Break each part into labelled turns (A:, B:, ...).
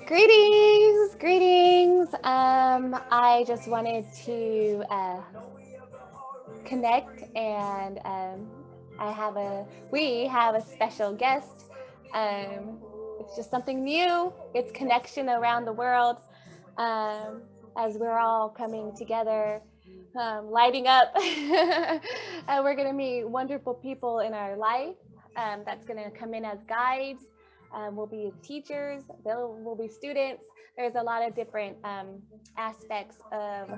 A: Greetings, greetings. I just wanted to connect, and we have a special guest. It's just something new. It's connection around the world, as we're all coming together, lighting up. We're gonna meet wonderful people in our life. That's gonna come in as guides. We'll be teachers, we'll be students. There's a lot of different aspects of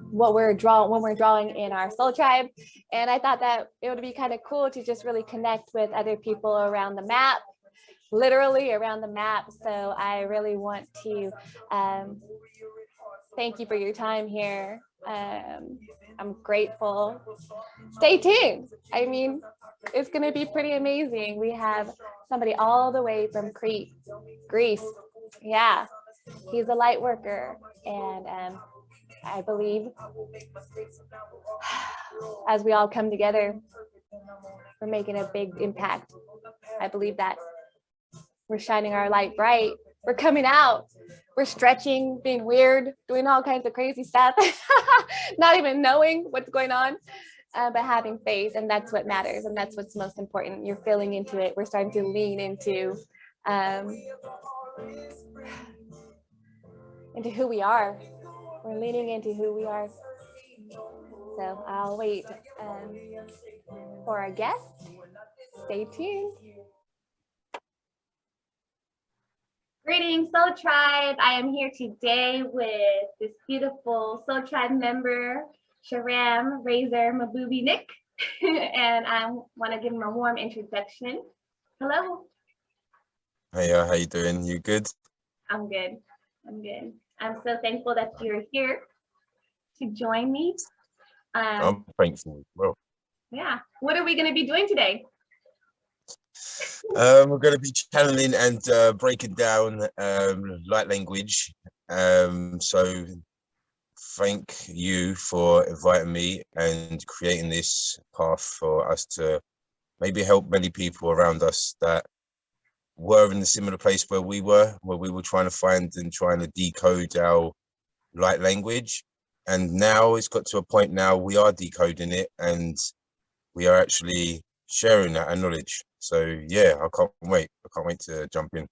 A: what we're drawing in our soul tribe. And I thought that it would be kind of cool to just really connect with other people around the map, literally around the map. So I really want to thank you for your time here. I'm grateful. Stay tuned. I mean, it's going to be pretty amazing. We have somebody all the way from Crete, Greece. Yeah, he's a light worker. And I believe as we all come together, we're making a big impact. I believe that we're shining our light bright. We're coming out. We're stretching, being weird, doing all kinds of crazy stuff, not even knowing what's going on, but having faith. And that's what matters. And that's what's most important. You're feeling into it. We're starting to lean into who we are. We're leaning into who we are. So I'll wait for our guest. Stay tuned. Greetings, Soul Tribe. I am here today with this beautiful Soul Tribe member, Shahram Mahboubi-Nik, and I want to give him a warm introduction. Hello.
B: Hey, how you doing? You good?
A: I'm good. I'm so thankful that you're here to join me.
B: I'm thankful as well.
A: Yeah. What are we going to be doing today?
B: We're going to be channeling and breaking down light language. So thank you for inviting me and creating this path for us to maybe help many people around us that were in a similar place where we were trying to find and trying to decode our light language. And now it's got to a point now we are decoding it and we are actually sharing that knowledge. So yeah, I can't wait to jump in.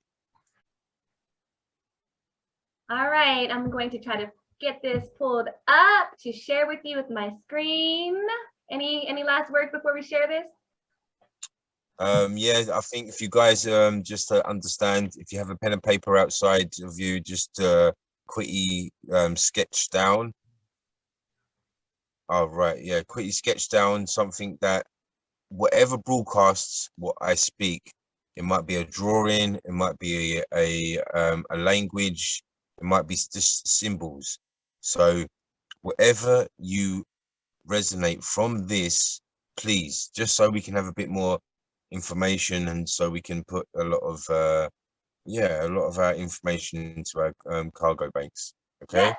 A: All right, I'm going to try to get this pulled up to share with you with my screen. Any last words before we share this?
B: Yeah, I think if you guys just to understand, if you have a pen and paper outside of you, just quickly sketch down. Oh, right, yeah, quickly sketch down something that whatever broadcasts what I speak. It might be a drawing, it might be a language, it might be just symbols. So whatever you resonate from this, please, just so we can have a bit more information and so we can put a lot of our information into our cargo banks. Okay.
A: Yeah.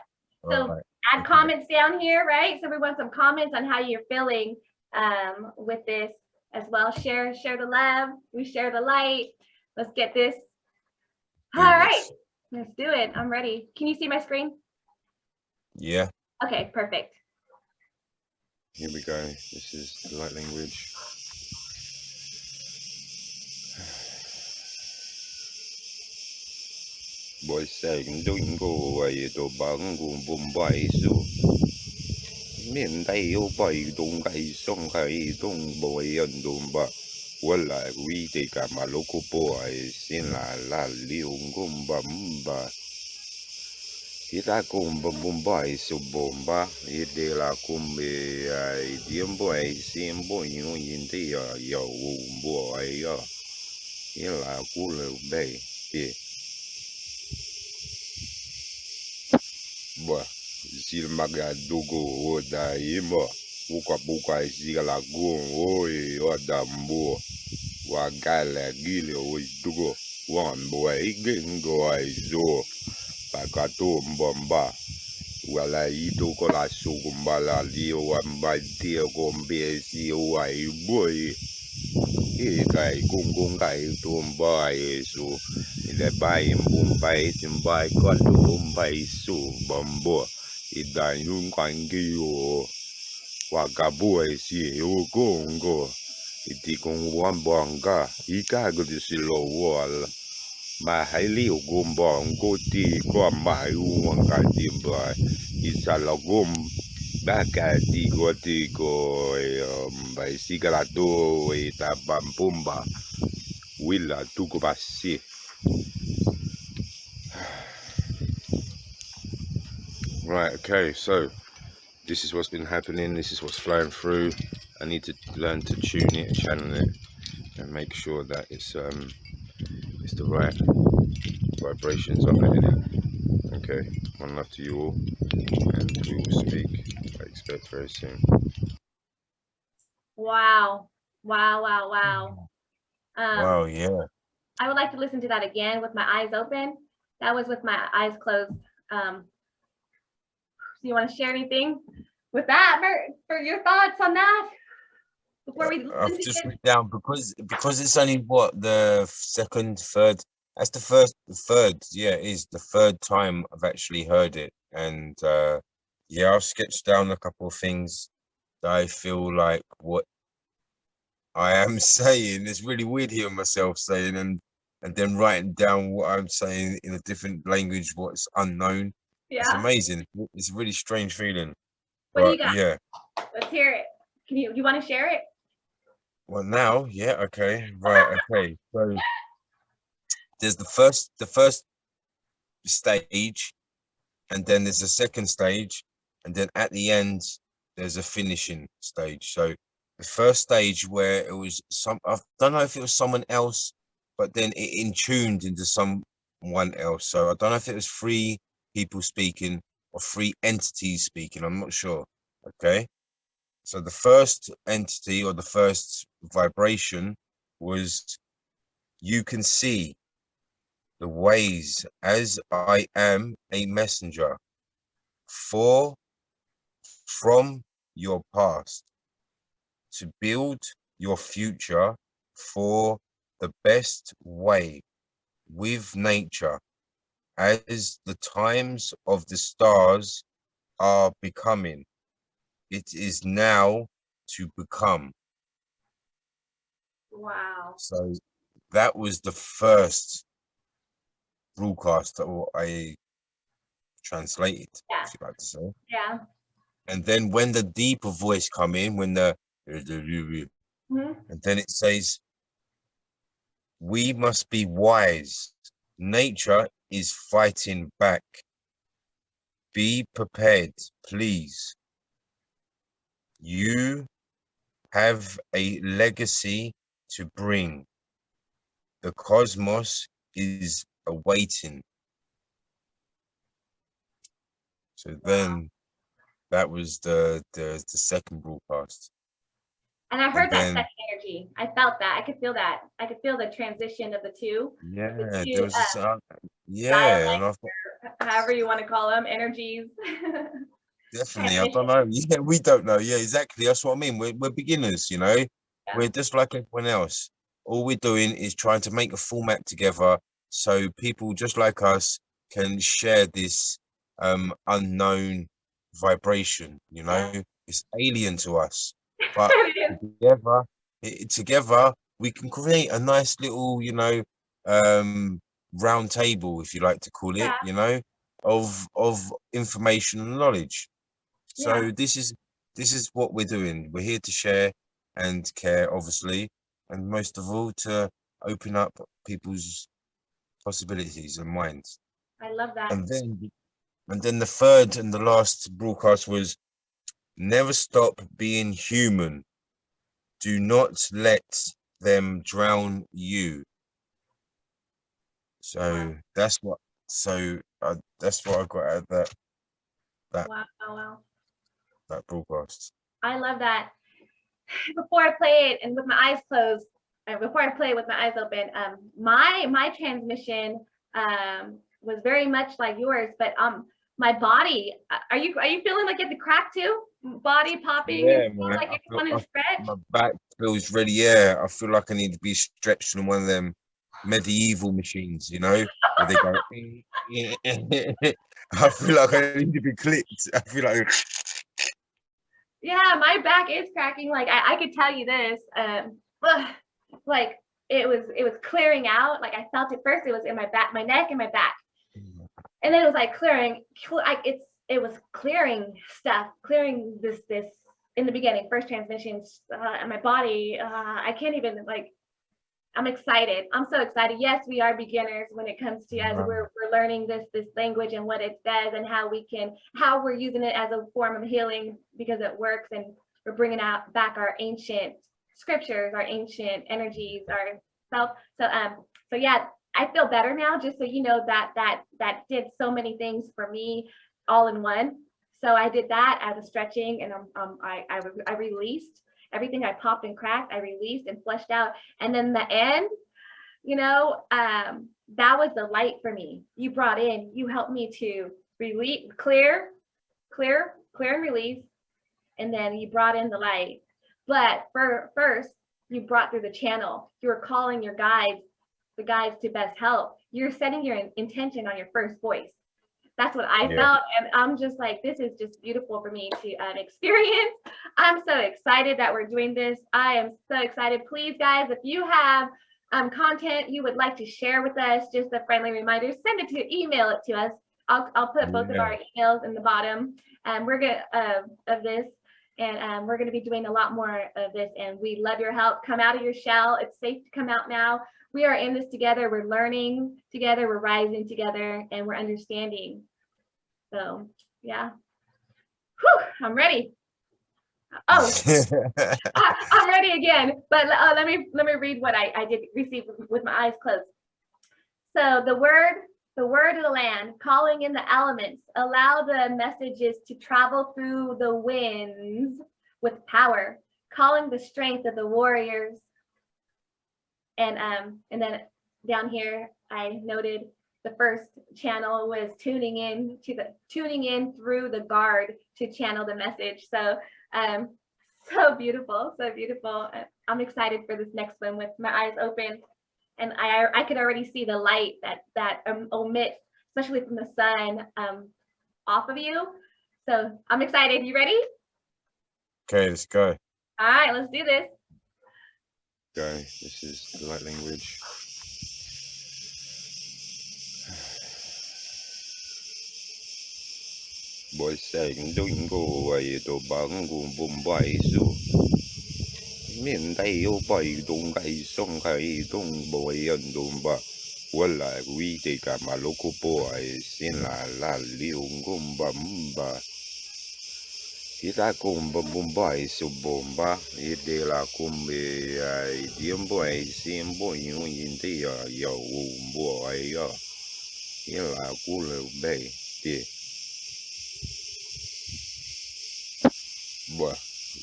A: So right. Add comments down here, right? So we want some comments on how you're feeling with this as well. Share the love. We share the light. Let's get this. All right, let's do it. I'm ready. Can you see my screen?
B: Yeah.
A: Okay, perfect.
B: Here we go. This is the light language.
C: Boy saying doing go away to bang go bombay so miền Tây yêu bày đông cây sông cây đông bồi ăn đông ba quên lại quý thì cả mà lô cô bồi xin là liều gom bấm ba thì ta cùng bom bày số bom ba thì để là cùng về điểm bồi xin bồi nhiều nhìn thấy giàu bồi thì là cú lều bề thì ba silmaga dogo oda ima buka sigala gon oi oda mbo wa gala gile oi dogo wan boy gengo ai zo pakato mbamba wala ito ko la sukumbala lio wamba tia gombe si wai boy Kai kung kai tumbai su ile bai mumbai timbai kon tumbai su bombo idan yung kwangi o wagabu si o gongo iti kung wambonga ika gudi silo wal ma haili o gombong goti ko mai wanga timbai isalagum baka ti ko bai sigalato e tabampumba willa tuku basi. Right, okay, so this is what's been happening, this is what's flowing through. I need to learn to tune it and channel it and make sure that it's the right vibrations I'm letting it. Okay, one love to you all, and we will speak, I expect, very soon.
A: Wow. Wow, wow, wow.
B: Wow, yeah.
A: I would like to listen to that again with my eyes open. That was with my eyes closed. Do you want to share anything with that, for your thoughts on that before we listen
B: I've
A: to
B: just
A: it?
B: written down because it's only what, the second, third. That's the third. Yeah, it is the third time I've actually heard it, and yeah, I've sketched down a couple of things that I feel like what I am saying. It's really weird hearing myself saying and then writing down what I'm saying in a different language, what's unknown. It's
A: Yeah.
B: amazing. It's a really strange feeling.
A: What do you
B: But
A: got?
B: yeah.
A: Let's hear it. You want to share it?
B: Well, now, yeah, okay, right, okay. So there's the first stage, and then there's a second stage, and then at the end there's a finishing stage. So the first stage where it was I don't know if it was someone else, but then it in tuned into someone else. So I don't know if it was three people speaking or three entities speaking. I'm not sure. Okay. So the first entity or the first vibration was, you can see the ways as I am a messenger for from your past to build your future for the best way with nature as the times of the stars are becoming. It is now to become.
A: Wow.
B: So that was the first broadcast or I translated,
A: Yeah.
B: if you like to say.
A: Yeah.
B: And then when the deeper voice come in, when and then it says, we must be wise. Nature is fighting back. Be prepared, please. You have a legacy to bring. The cosmos is awaiting. So then that was the second broadcast.
A: And I heard that
B: then
A: second energy. I felt that. I could feel that. I could feel the transition of the two.
B: yeah,
A: The two
B: there was this yeah, and I
A: dialects,
B: thought,
A: or however you want to call them, energies.
B: definitely, I don't know. Yeah, we don't know. Yeah, exactly. That's what I mean. We're beginners, you know.
A: Yeah.
B: We're just like everyone else. All we're doing is trying to make a format together so people just like us can share this unknown vibration, you know.
A: Yeah.
B: It's alien to us. But together, together we can create a nice little, you know, round table, if you like to call it,
A: Yeah.
B: you know, of information and knowledge. So
A: Yeah.
B: this is what we're doing. We're here to share and care, obviously, and most of all to open up people's possibilities and minds.
A: I love that.
B: And then the third and the last broadcast was, never stop being human. Do not let them drown you. So that's what. So that's what I got out of that
A: Wow. Wow.
B: that broadcast.
A: I love that. Before I play it and with my eyes closed, before I play it with my eyes open, my transmission was very much like yours, but my body. Are you feeling like you have to crack too? body popping and
B: Yeah,
A: stuff,
B: man.
A: like if you want to stretch.
B: My back feels really. Yeah, I feel like I need to be stretched on one of them medieval machines, you know, where they go. I feel like I need to be clipped. I feel like.
A: Yeah, my back is cracking. Like I could tell you this, like it was clearing out. Like I felt it first. It was in my back, my neck, and my back, and then it was like clearing. It was clearing stuff, clearing this in the beginning, first transmissions, and my body. I can't even like. I'm excited. I'm so excited. Yes, we are beginners when it comes to as we're learning this language and what it says and how we're using it as a form of healing because it works, and we're bringing back our ancient scriptures, our ancient energies, our self. So yeah, I feel better now. Just so you know that did so many things for me all in one. So I did that as a stretching, and I released everything. I popped and cracked, I released and flushed out. And then the end, that was the light for me. You brought in, you helped me to release, clear and release. And then you brought in the light. But first, you brought through the channel. You were calling your guides, the guides to best help. You're setting your intention on your first voice. That's what I felt, and I'm just like, this is just beautiful for me to experience. I'm so excited that we're doing this. I am so excited. Please, guys, if you have content you would like to share with us, just a friendly reminder, send it to, email it to us. I'll put both of our emails in the bottom, and we're gonna of this, and we're gonna be doing a lot more of this. And we love your help. Come out of your shell. It's safe to come out now. We are in this together. We're learning together. We're rising together, and we're understanding. So yeah. Whew, I'm ready. Oh, I'm ready again. But let me read what I did receive with my eyes closed. So the word of the land, calling in the elements, allow the messages to travel through the winds with power, calling the strength of the warriors. And then down here, I noted the first channel was tuning in through the guard to channel the message. So so beautiful, so beautiful. I'm excited for this next one with my eyes open, and I could already see the light that emits, especially from the sun, off of you. So I'm excited. You ready?
B: Okay, let's go.
A: All right, let's do this.
C: Okay, this is the light language. Boy saying don't go away to Bangu Bombay so miền Tây yêu bay đông cây sông khai đông bồi ăn đông ba quên lại quý thì cả mà lô cô boy xin là liu gom ba thì ta cùng Bombay so bomba thì để là cùng về điểm boy xin boy yung in thì yêu boy ya thì là cô lệ bay thì boy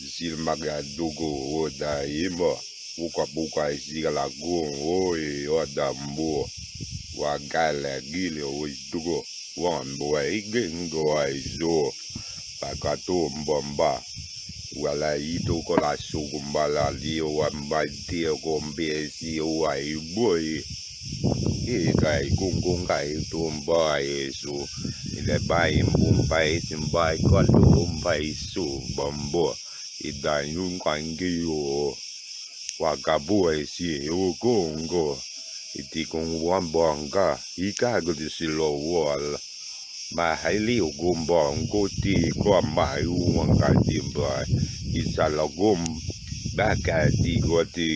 C: Zilmaga dogo oda ima buka zigala go oi oda mbo wa gala gile oi dogo wan boy gengo aizo pakato mbamba wala ito kola sugumbala dio wamba dio gombe si wai boy e kai gong kai tomba eso ile bai mbumbai simbai ko tombai su bombo ida yung kwangyo wagabu esi o gongo iti kong wambanga ikago de silo wal ma haili o gombongo ti ko mai wanga timba isala gom baka ti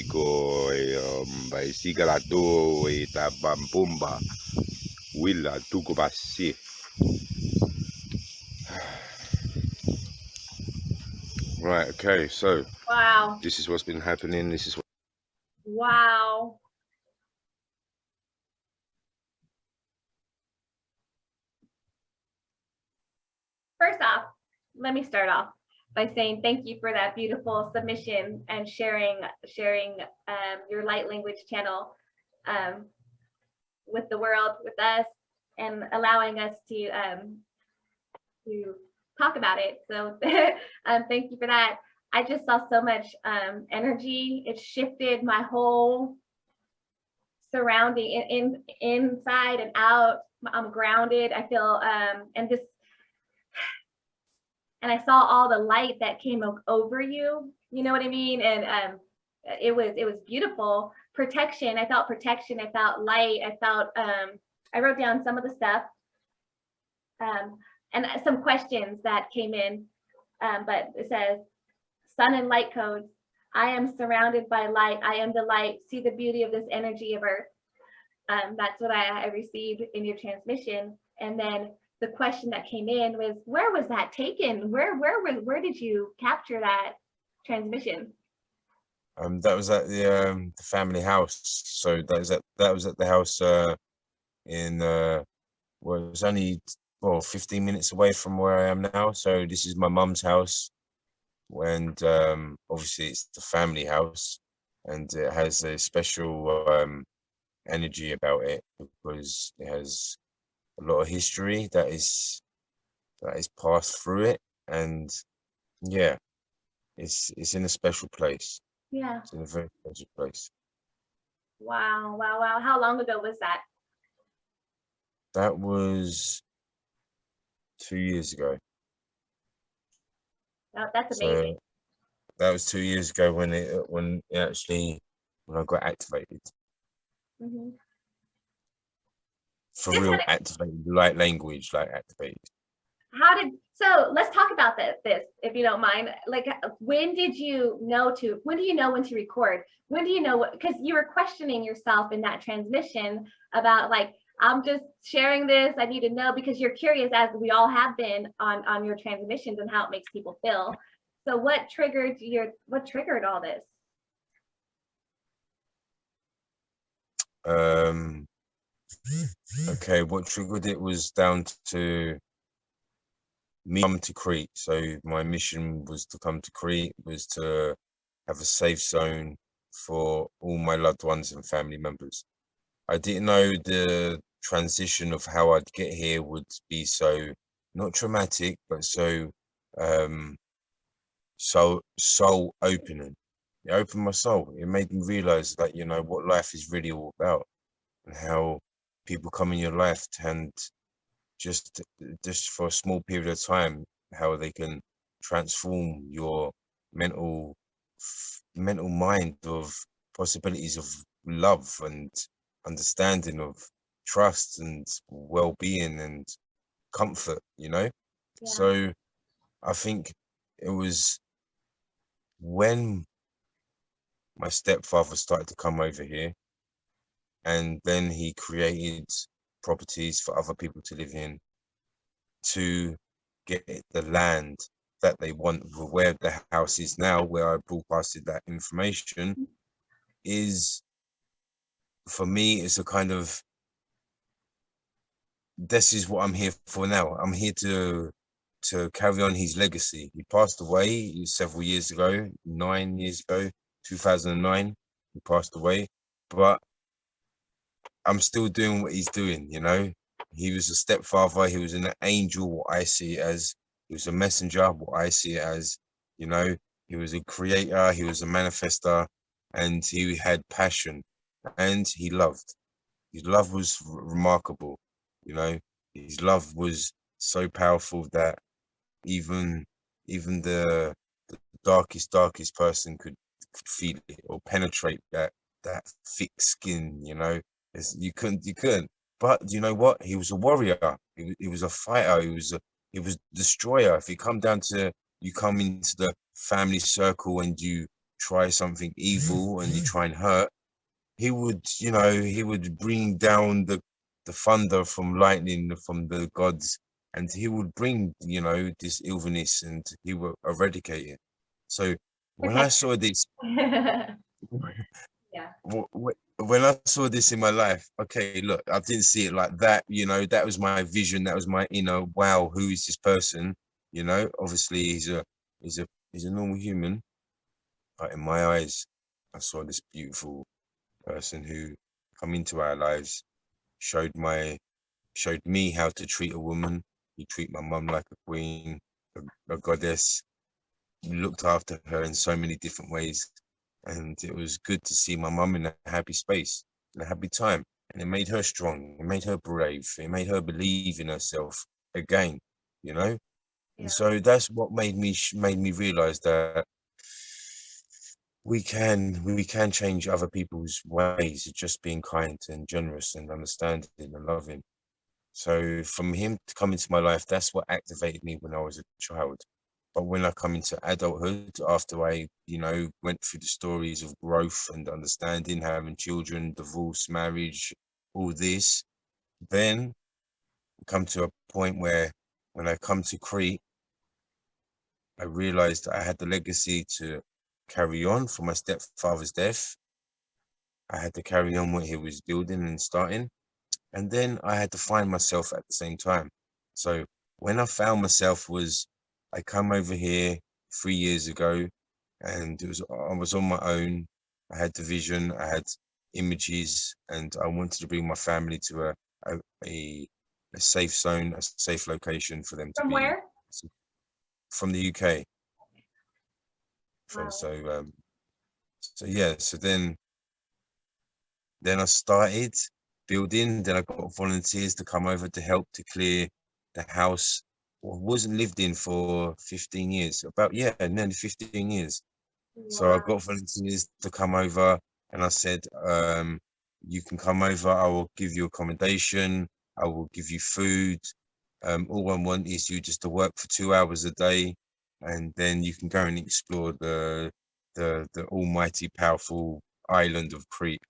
C: ko bai sigalato eta bampumba willa tuko basi. Right, okay, so
A: Wow.
C: this is what's been happening. This is what.
A: Wow. First off, let me start off by saying thank you for that beautiful submission and sharing your light language channel with the world, with us, and allowing us to talk about it. So thank you for that. I just saw so much energy. It shifted my whole surrounding inside and out. I'm grounded. I feel and I saw all the light that came over you. You know what I mean? And it was beautiful. Protection. I felt protection. I felt light. I felt. I wrote down some of the stuff and some questions that came in. But it says, sun and light codes. I am surrounded by light. I am the light. See the beauty of this energy of Earth. That's what I received in your transmission. And then the question that came in was, where was that taken? Where did you capture that transmission?
B: That was at the family house. So that was at the house in well, it was only 15 minutes away from where I am now. So this is my mum's house, and obviously it's the family house, and it has a special energy about it because it has a lot of history that is passed through it, and yeah, it's in a special place.
A: Yeah.
B: It's in a very special place.
A: Wow. How long ago was that?
B: That was 2 years ago.
A: Oh, that's amazing.
B: So that was 2 years ago when I got activated.
A: Mm-hmm.
B: For real, activated, like language, like activated.
A: So let's talk about this, if you don't mind. Like, when do you know when to record? When do you know because you were questioning yourself in that transmission about like, I'm just sharing this, I need to know, because you're curious, as we all have been on your transmissions and how it makes people feel. So what triggered all this?
B: Okay, what triggered it was down to me come to Crete. So my mission was to come to Crete, was to have a safe zone for all my loved ones and family members. I didn't know the transition of how I'd get here would be so not traumatic, but so soul opening. It opened my soul. It made me realize that, you know, what life is really all about, and how people come in your life and just for a small period of time, how they can transform your mental mind of possibilities of love and understanding, of trust and well-being and comfort, you know.
A: Yeah.
B: So I think it was when my stepfather started to come over here, and then he created properties for other people to live in, to get the land that they want. Where the house is now, where I broadcasted that information, is, for me, it's a kind of, this is what I'm here for now. I'm here to carry on his legacy. He passed away several years ago, 9 years ago, 2009, he passed away, but I'm still doing what he's doing, you know. He was a stepfather, he was an angel, what I see it as. He was a messenger, what I see it as, you know. He was a creator, he was a manifester, and he had passion, and he loved. His love was remarkable, you know. His love was so powerful that even the darkest person could feel it, or penetrate that thick skin, you know. You couldn't. But you know what? He was a warrior. He was a fighter. He was a destroyer. If you come down to, you come into the family circle and you try something evil and you try and hurt, he would, you know, he would bring down the thunder from lightning from the gods, and he would bring, you know, this illness, and he would eradicate it. So when I saw this,
A: Yeah.
B: when I saw this in my life, okay, look, I didn't see it like that, you know. That was my vision. That was my, you know, wow, who is this person? You know, obviously he's a normal human, but in my eyes, I saw this beautiful person who come into our lives, showed me how to treat a woman. He treat my mum like a queen. a goddess, looked after her in so many different ways. And it was good to see my mum in a happy space, in a happy time. And it made her strong, it made her brave, it made her believe in herself again, you know? And so that's what made me realize that we can change other people's ways of just being kind and generous and understanding and loving. So from him to come into my life, that's what activated me when I was a child. But when I come into adulthood, after I, went through the stories of growth and understanding, having children, divorce, marriage, all this, then come to a point where when I come to Crete, I realized I had the legacy to carry on from my stepfather's death. I had to carry on what he was building and starting. And then I had to find myself at the same time. So when I found myself I come over here 3 years ago, and I was on my own. I had the vision, I had images, and I wanted to bring my family to a safe zone, a safe location for them to
A: From
B: be.
A: where?
B: From the UK.
A: Wow.
B: So yeah, so then I started building. Then I got volunteers to come over to help to clear the house. Wasn't lived in for 15 years, nearly 15 years. So I
A: Wow.
B: got volunteers to come over, and I said, you can come over, I will give you accommodation, I will give you food. All I want is you just to work for 2 hours a day, and then you can go and explore the almighty powerful island of Crete,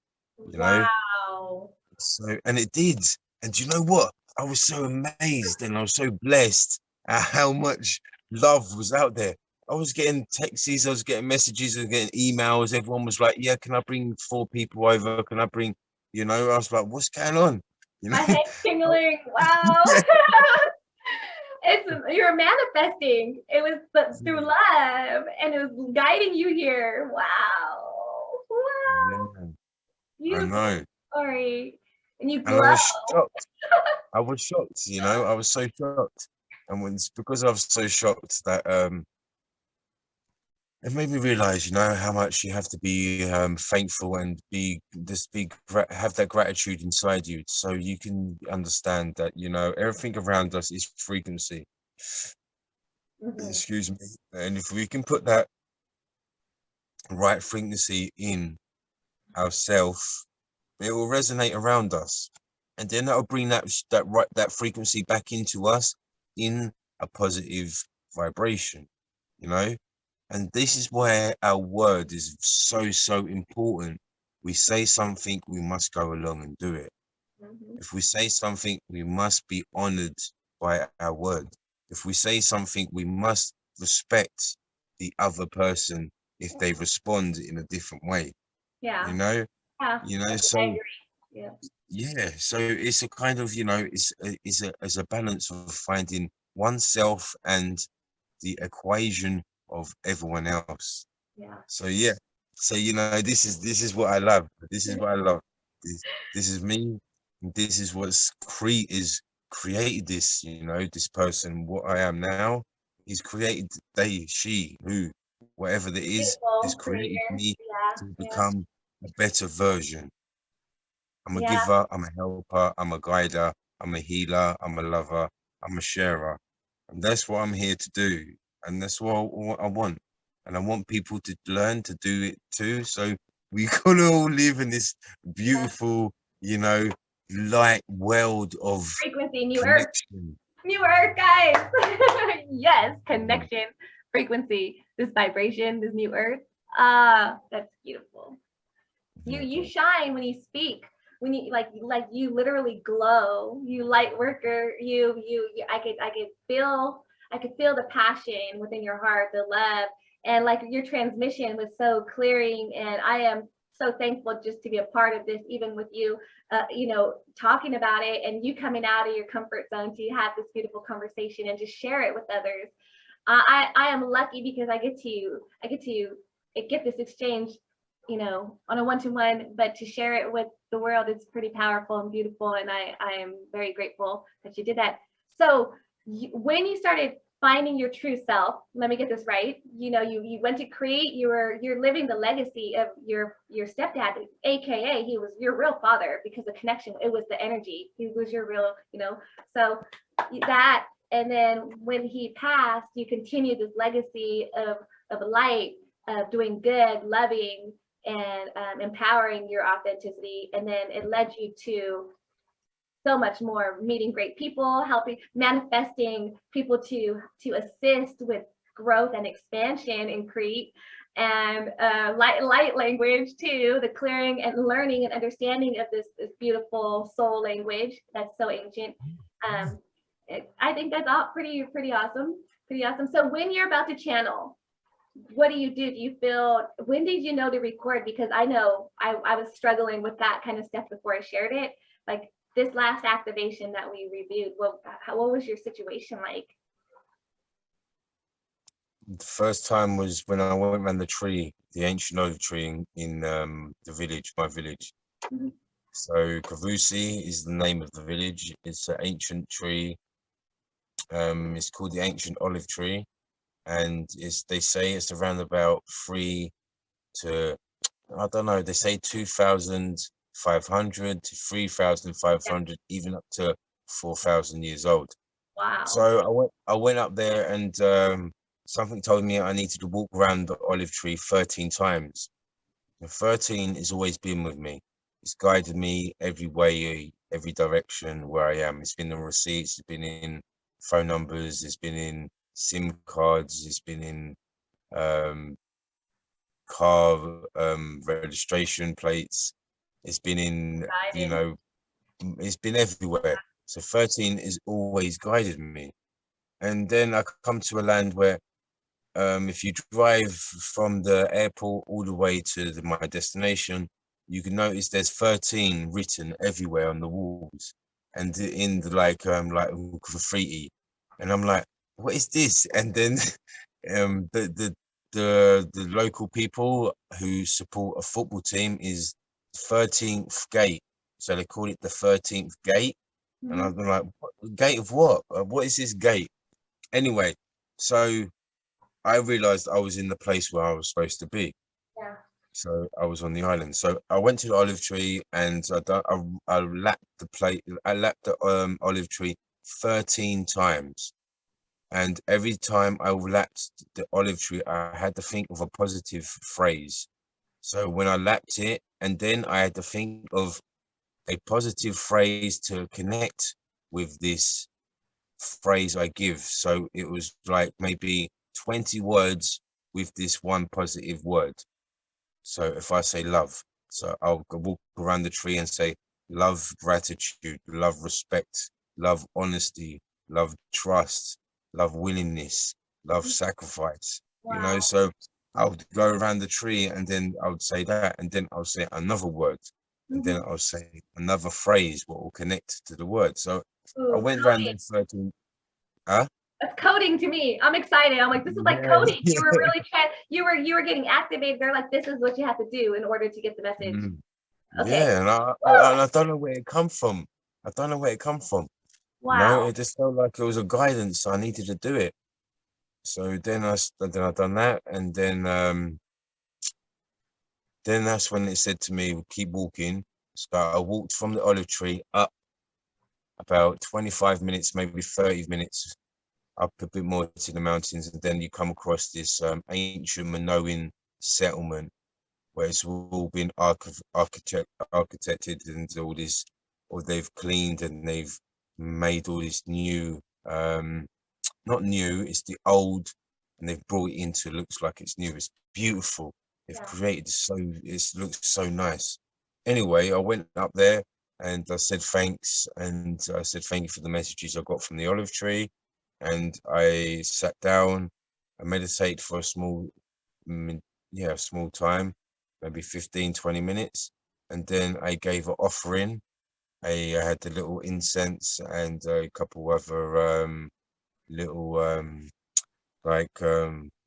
B: you know?
A: Wow.
B: So, and it did. And you know what? I was so amazed and I was so blessed at how much love was out there. I was getting texts, I was getting messages, I was getting emails. Everyone was like, yeah, can I bring 4 people over? Can I bring, I was like, what's going on?
A: My head tingling. Wow.
B: Yeah.
A: You're manifesting. It was through love, and it was guiding you here. Wow. Wow.
B: Yeah, I
A: Beautiful
B: know.
A: story. And you
B: And I
A: glow.
B: was shocked. I was shocked, I was so shocked. And it's because I was so shocked that it made me realize, how much you have to be thankful and have that gratitude inside you, so you can understand that everything around us is frequency. Excuse me. And if we can put that right frequency in ourselves, it will resonate around us, and then that will bring that frequency back into us in a positive vibration. And this is where our word is so important. We say something, we must go along and do it. If we say something, we must be honored by our word. If we say something, we must respect the other person if they respond in a different way.
A: Yeah.
B: So
A: I agree. Yeah.
B: yeah, so it's a kind of, it's a balance of finding oneself and the equation of everyone else.
A: Yeah.
B: So yeah, so this is what I love. This is what I love. This is me. This is what's created this. This person. What I am now is created. They, she, who, whatever that is, has
A: Beautiful
B: created
A: creator.
B: me to
A: Yeah.
B: become a better version. I'm a
A: Yeah.
B: giver. I'm a helper. I'm a guider. I'm a healer. I'm a lover. I'm a sharer. And that's what I'm here to do. And that's what I want. And I want people to learn to do it too. So we can all live in this beautiful, light world of
A: Frequency, new earth.
B: connection.
A: New earth, guys. Yes, connection, frequency, this vibration, this new earth. That's beautiful. You shine when you speak. When you like you literally glow. You light worker. I could feel the passion within your heart, the love, and like your transmission was so clearing. And I am so thankful just to be a part of this, even with you, talking about it and you coming out of your comfort zone to have this beautiful conversation and just share it with others. I am lucky because I get to get this exchange, on a one-to-one, but to share it with the world is pretty powerful and beautiful. And I am very grateful that you did that. So when you started finding your true self. Let me get this right. You know, you went to Crete. You're living the legacy of your stepdad, aka he was your real father, because the connection, it was the energy. He was your real, you know. So that, and then when he passed, you continued this legacy of light, of doing good, loving, and empowering your authenticity. And then it led you to so much more, meeting great people, helping, manifesting people to assist with growth and expansion in Crete, and light language too, the clearing and learning and understanding of this beautiful soul language that's so ancient. I think that's all pretty awesome, So when you're about to channel, what do? Do you feel, when did you know to record? Because I know I was struggling with that kind of stuff before I shared it. Like this last activation that we reviewed, what was your situation like?
B: The first time was when I went around the tree, the ancient olive tree in the village, my village.
A: Mm-hmm.
B: So Kavusi is the name of the village. It's an ancient tree. It's called the ancient olive tree, and they say it's around about 3 to, I don't know, they say 2,500 to 3,500, even up to 4,000 years old.
A: Wow.
B: So I went up there, and something told me I needed to walk around the olive tree 13 times. And 13 has always been with me. It's guided me every way, every direction where I am. It's been in receipts, it's been in phone numbers, it's been in SIM cards, it's been in car registration plates, it's been in, you know, it's been everywhere. So 13 is always guided me. And then I come to a land where if you drive from the airport all the way to my destination, you can notice there's 13 written everywhere on the walls, and in the like graffiti. And I'm like, what is this? And then the local people who support a football team is 13th gate, so they call it the 13th gate.
A: Mm-hmm.
B: And I've been like, gate of what? What is this gate? Anyway, so I realized I was in the place where I was supposed to be.
A: Yeah.
B: So I was on the island. So I went to the olive tree, and I lapped the olive tree 13 times. And every time I lapped the olive tree, I had to think of a positive phrase. So when I lapped it, and then I had to think of a positive phrase to connect with this phrase I give. So it was like maybe 20 words with this one positive word. So if I say love, so I'll walk around the tree and say love, gratitude, love, respect, love, honesty, love, trust, love, willingness, love, sacrifice.
A: Wow.
B: You know, so I would go around the tree, and then I would say that, and then I'll say another word, and then I'll say another phrase what will connect to the word. So I went around there 13. Huh?
A: That's coding to me. I'm excited. I'm like, this is like coding. You were really trying. You were getting activated. They're like, this is what you have to do in order to get the message. Okay.
B: Yeah, and I don't know where it come from. I don't know where it come from.
A: Wow.
B: You know, it just felt like it was a guidance. So I needed to do it. So then I done that, and then that's when it said to me, keep walking. So I walked from the olive tree up about 25 minutes, maybe 30 minutes, up a bit more to the mountains, and then you come across this ancient Minoan settlement where it's all been architected and all this, or they've cleaned and they've made all this new, not new, it's the old, and they've brought it into, looks like it's new. It's beautiful. They've created it looks so nice. Anyway, I went up there and I said thanks, and I said thank you for the messages I got from the olive tree. And I sat down, I meditated for a small time, maybe 15-20 minutes, and then I gave an offering. I had the little incense and a couple other little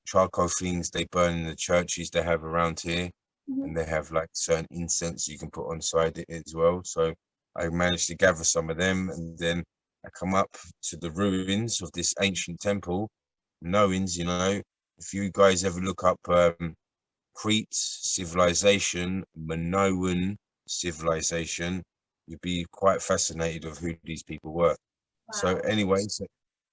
B: charcoal things they burn in the churches they have around here, and they have like certain incense you can put on side it as well. So I managed to gather some of them, and then I come up to the ruins of this ancient temple, knowings, you know. If you guys ever look up Crete civilization, Minoan civilization, you'd be quite fascinated of who these people were. So
A: Wow.
B: anyway,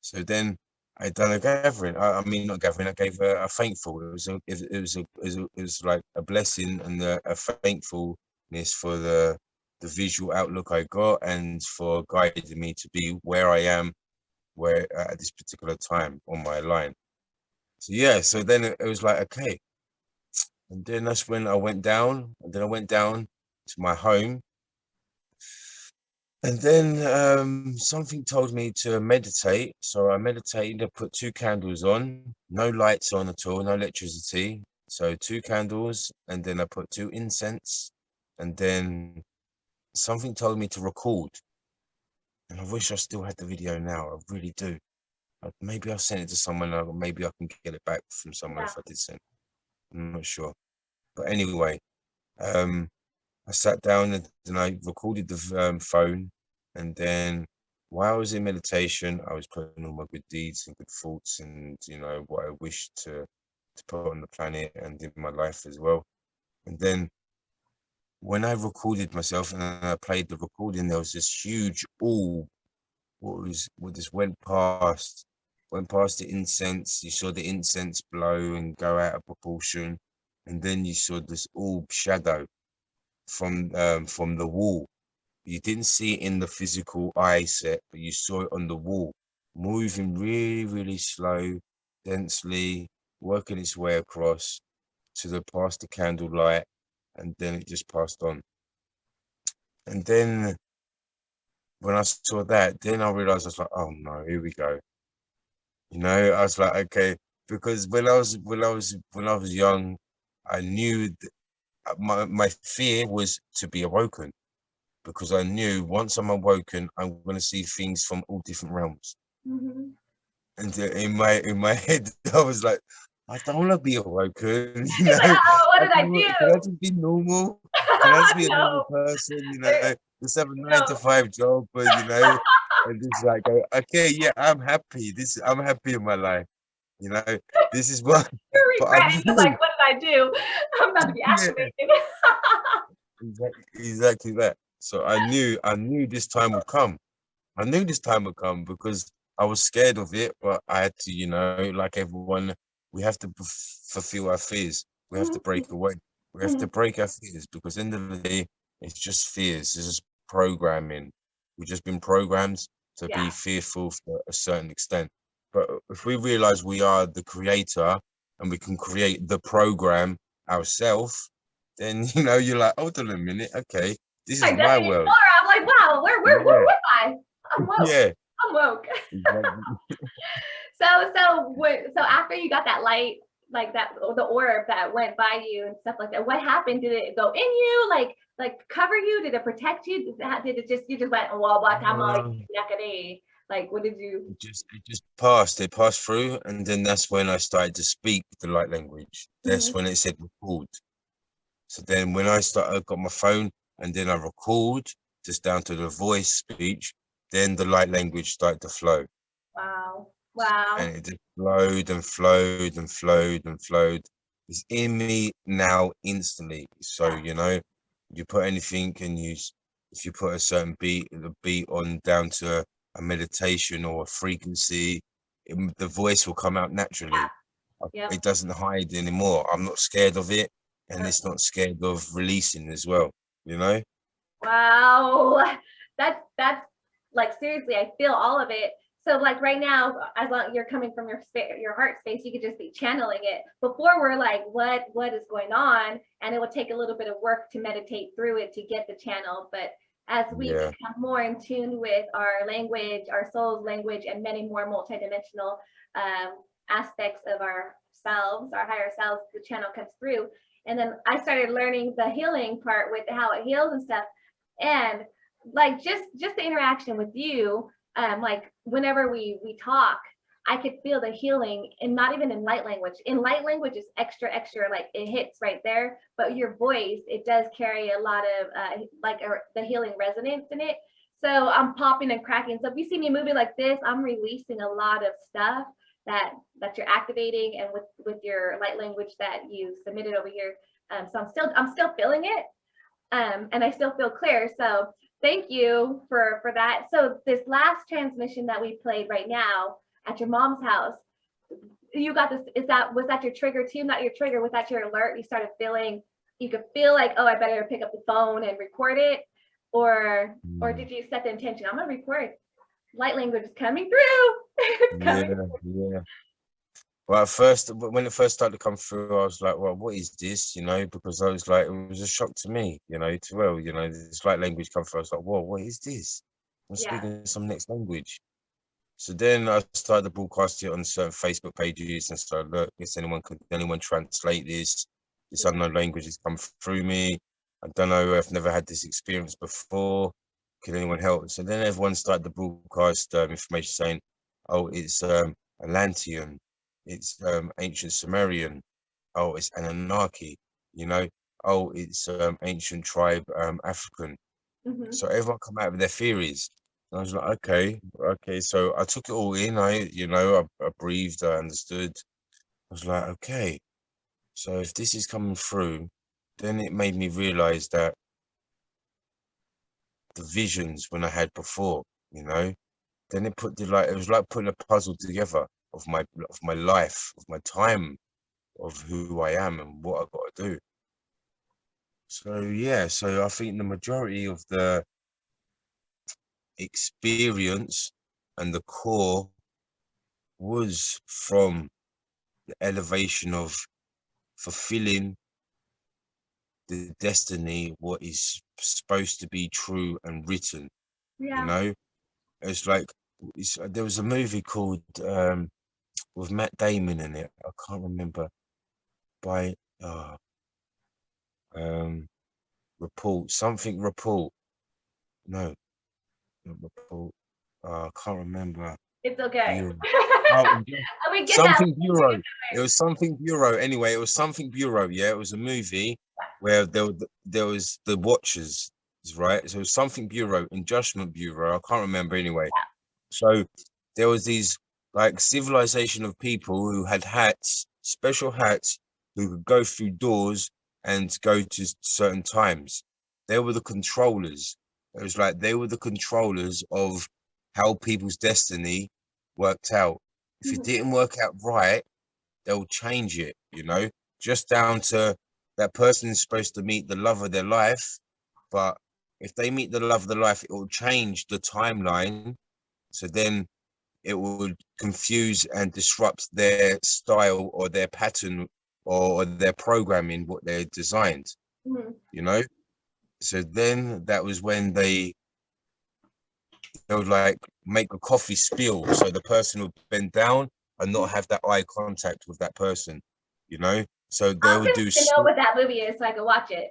B: so then I done a gathering. I mean, not gathering. I gave a thankful. It was like a blessing and a thankfulness for the visual outlook I got and for guiding me to be where I am, where at this particular time on my line. So yeah, so then it was like okay, and then that's when I went down, and then I went down to my home. And then something told me to meditate. So I meditated, I put two candles on, no lights on at all, no electricity. So two candles, and then I put two incense, and then something told me to record. And I wish I still had the video now. I really do. Maybe I'll send it to someone, or maybe I can get it back from someone if I did send it. I'm not sure. But anyway, um, I sat down and then I recorded the phone, and then while I was in meditation, I was putting all my good deeds and good thoughts and you know what I wished to put on the planet and in my life as well. And then when I recorded myself and I played the recording, there was this huge orb. What just went past the incense. You saw the incense blow and go out of proportion, and then you saw this orb shadow from the wall. You didn't see it in the physical eye set, but you saw it on the wall, moving really, really slow, densely, working its way across to the past the candlelight, and then it just passed on. And then when I saw that, then I realized I was like, oh no, here we go. You know, I was like, okay, because when I was young, I knew my fear was to be awoken. Because I knew once I'm awoken, I'm going to see things from all different realms.
A: Mm-hmm.
B: And in my head, I was like, I don't want to be awoken. You
A: He's like,
B: know,
A: oh, what did I do?
B: can I just be normal? Can I just be a normal
A: No.
B: person? You know, just have a nine
A: No.
B: to five job, but you know, and just like, go, okay, yeah, I'm happy. I'm happy in my life. You know, this is what.
A: You're
B: But I
A: regretting. You're like,
B: knew,
A: what did I do? I'm about to be
B: yeah,
A: activated.
B: exactly that. So I knew this time would come. I knew this time would come because I was scared of it, but I had to, you know, like everyone, we have to fulfill our fears. We have to break away. We have to break our fears because in the end of the day, it's just fears. It's just programming. We've just been programmed to be
A: Yeah.
B: fearful for a certain extent. But if we realize we are the creator and we can create the program ourselves, then, you know, you're like, hold on a minute. Okay, this
A: I
B: is my
A: definitely
B: world.
A: more. I'm like, wow, where
B: Yeah,
A: was I? I'm woke.
B: yeah.
A: I'm woke.
B: Exactly.
A: So after you got that light, like that, the orb that went by you and stuff like that, what happened? Did it go in you, like cover you? Did it protect you? Did it just, you just went, well, what I'm like, what did you?
B: It just passed. It passed through, and then that's when I started to speak the light language. That's when it said record. So then when I got my phone, and then I record just down to the voice speech. Then the light language started to flow,
A: Wow.
B: and it just flowed and flowed and flowed and flowed. It's in me now instantly. So you know, you put anything, and if you put a certain beat, the beat on down to a meditation or a frequency, the voice will come out naturally.
A: Yep.
B: It doesn't hide anymore. I'm not scared of it, and
A: Yep.
B: it's not scared of releasing as well. You know?
A: Wow. That's like, seriously, I feel all of it. So like right now, as long you're coming from your heart space, you could just be channeling it. Before we're like, what is going on? And it will take a little bit of work to meditate through it to get the channel. But as we become more in tune with our language, our soul's language, and many more multidimensional aspects of ourselves, our higher selves, the channel comes through. And then I started learning the healing part with how it heals and stuff. And like just the interaction with you, like whenever we talk, I could feel the healing, and not even in light language. In light language is extra, like it hits right there. But your voice, it does carry a lot of the healing resonance in it. So I'm popping and cracking. So if you see me moving like this, I'm releasing a lot of stuff that you're activating, and with your light language that you submitted over here. So I'm still feeling it, and I still feel clear. So thank you for that. So this last transmission that we played right now at your mom's house, you got this. Was that your trigger too? Not your trigger. Was that your alert? You started feeling. You could feel like, oh, I better pick up the phone and record it, or did you set the intention? I'm gonna record. Light language is coming through. It's coming.
B: Yeah. Well, at first, when it first started to come through, I was like, well, what is this? Because I was like, it was a shock to me, this light language come through. I was like, whoa, what is this? I'm speaking some next language. So then I started to broadcast it on certain Facebook pages and started, look, could anyone translate this? This unknown language has come through me. I don't know, I've never had this experience before. Can anyone help? So then everyone started to broadcast information saying, oh, it's Atlantean, it's ancient Sumerian, oh, it's Anunnaki, oh, it's ancient tribe African. So everyone come out with their theories. And I was like, okay. So I took it all in. I breathed, I understood. I was like, okay. So if this is coming through, then it made me realize that the visions when I had before, then it was like putting a puzzle together of my life, of my time, of who I am and what I've got to do. So I think the majority of the experience and the core was from the elevation of fulfilling the destiny, what is supposed to be true and written. It's like there was a movie called with Matt Damon in it. I can't remember. By Report. No, not Report. I can't remember.
A: It's okay.
B: Something Bureau. It was something Bureau. Anyway, it was something Bureau. Yeah, it was a movie where there was the Watchers, right? So it was something Bureau, Adjustment Bureau. I can't remember anyway. So there was these like civilization of people who had hats, special hats, who could go through doors and go to certain times. They were the controllers. It was like they were the controllers of how people's destiny worked out. If it didn't work out right, they'll change it, just down to that person is supposed to meet the love of their life. But if they meet the love of their life, it will change the timeline. So then it would confuse and disrupt their style or their pattern or their programming, what they designed, So then that was when they would like make a coffee spill. So the person would bend down and not have that eye contact with that person, So they would do.
A: I know what that movie is, so I can watch it.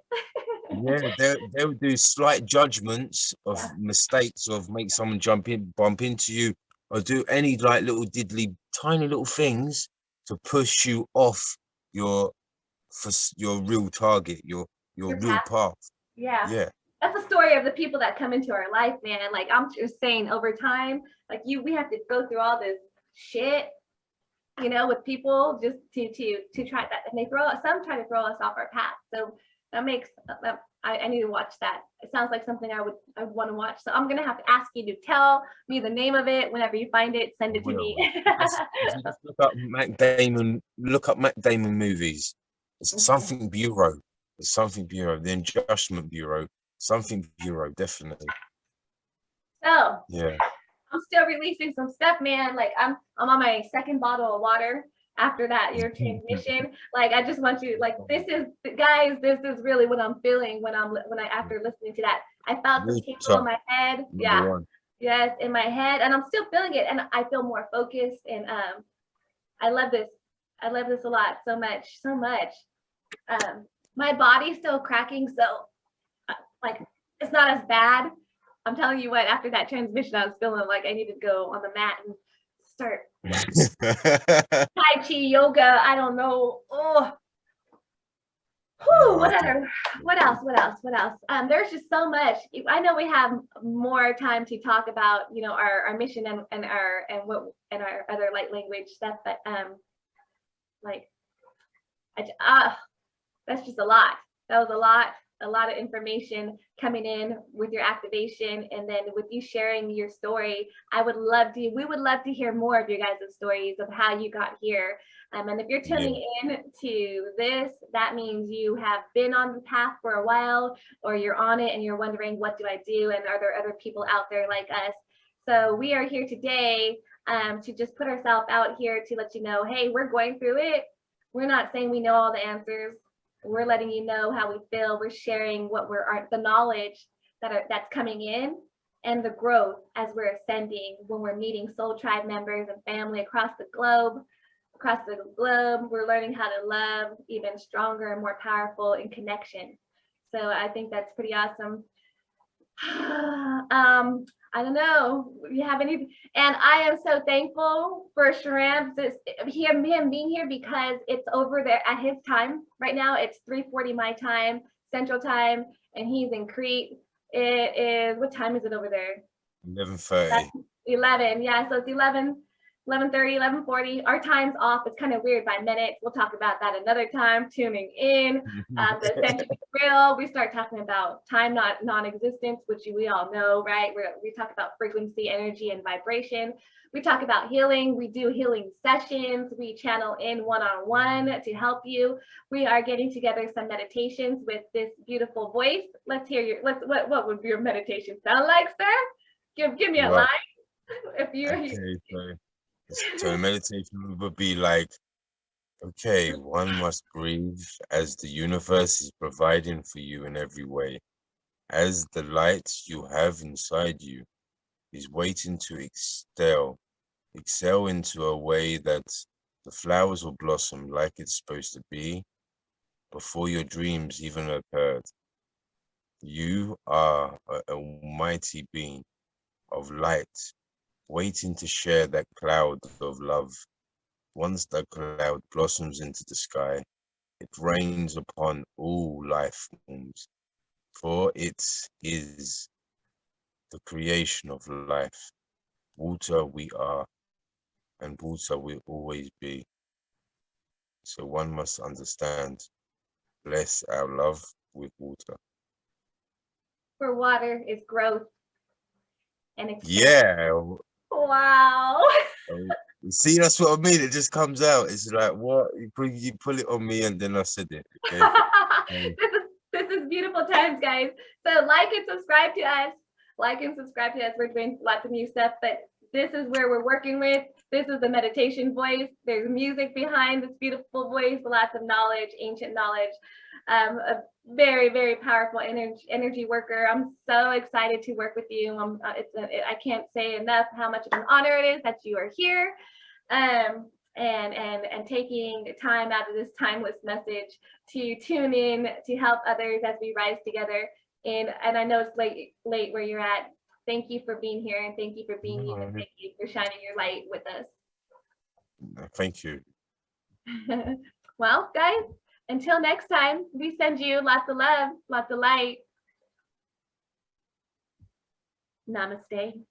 B: They would do slight judgments of mistakes, of make someone bump into you, or do any like little diddly, tiny little things to push you off your real target, your real path.
A: Yeah. That's the story of the people that come into our life, man. Like I'm just saying, over time, like we have to go through all this shit, with people just to try that, and some try to throw us off our path. So that makes I need to watch that. It sounds like something I would want to watch. So I'm gonna have to ask you to tell me the name of it whenever you find it. Send it to me.
B: Just look up Matt Damon. Look up Matt Damon movies. It's something Bureau. It's something Bureau. The Adjustment Bureau. Something Bureau, definitely.
A: So
B: yeah,
A: I'm still releasing some stuff, man. Like I'm on my second bottle of water after that, your transmission. Like I just want you, like, this is really what I'm feeling when after listening to that. I felt some tingle in my head. Yes, in my head, and I'm still feeling it, and I feel more focused, and I love this a lot, so much. My body's still cracking, so like it's not as bad. I'm telling you what, after that transmission, I was feeling like I needed to go on the mat and start Tai Chi, yoga, I don't know. Oh, Whew, what else? There's just so much. I know we have more time to talk about, you know, our mission and our other light language stuff, but like that's just a lot. That was a lot of information coming in with your activation, and then with you sharing your story. We would love to hear more of your guys' stories of how you got here. And if you're tuning in to this, that means you have been on the path for a while, or you're on it and you're wondering, what do I do? And are there other people out there like us? So we are here today to just put ourselves out here to let you know, hey, we're going through it. We're not saying we know all the answers. We're letting you know how we feel. We're sharing the knowledge that's coming in, and the growth as we're ascending when we're meeting soul tribe members and family across the globe. We're learning how to love even stronger and more powerful in connection. So I think that's pretty awesome. I don't know if you have any, and I am so thankful for Sharham, him being here, because it's over there at his time right now. It's 3:40 my time, Central Time, and he's in Crete. It is, what time is it over there?
B: 11:30.
A: 11, yeah, so it's 11:30, 11:40. Our time's off. It's kind of weird by minutes. We'll talk about that another time. Tuning in. The Ascension is real. We start talking about time, not non-existence, which we all know, right? We talk about frequency, energy, and vibration. We talk about healing. We do healing sessions. We channel in one-on-one to help you. We are getting together some meditations with this beautiful voice. Let's hear what would your meditation sound like, sir? Give me a line. If you're
B: okay, so the meditation would be like, okay, one must breathe as the universe is providing for you in every way, as the light you have inside you is waiting to exhale into a way that the flowers will blossom like it's supposed to be before your dreams even occurred. You are an almighty being of light, waiting to share that cloud of love. Once that cloud blossoms into the sky, it rains upon all life forms, for it is the creation of life. Water we are, and water will always be. So one must understand, bless our love with water.
A: For water is growth and expansion.
B: Yeah.
A: Wow.
B: See, that's what I mean. It just comes out. It's like, what? You pull it on me, and then I said it. Okay?
A: This is beautiful times, guys. So like and subscribe to us. We're doing lots of new stuff, but this is where we're working with. This is the meditation voice. There's music behind this beautiful voice, lots of knowledge, ancient knowledge. A very, very powerful energy worker. I'm so excited to work with you. I can't say enough how much of an honor it is that you are here, and taking time out of this timeless message to tune in to help others as we rise together. And I know it's late where you're at. Thank you for being here, and thank you for being you, and thank you for shining your light with us.
B: Thank you.
A: Well, guys, until next time, we send you lots of love, lots of light. Namaste.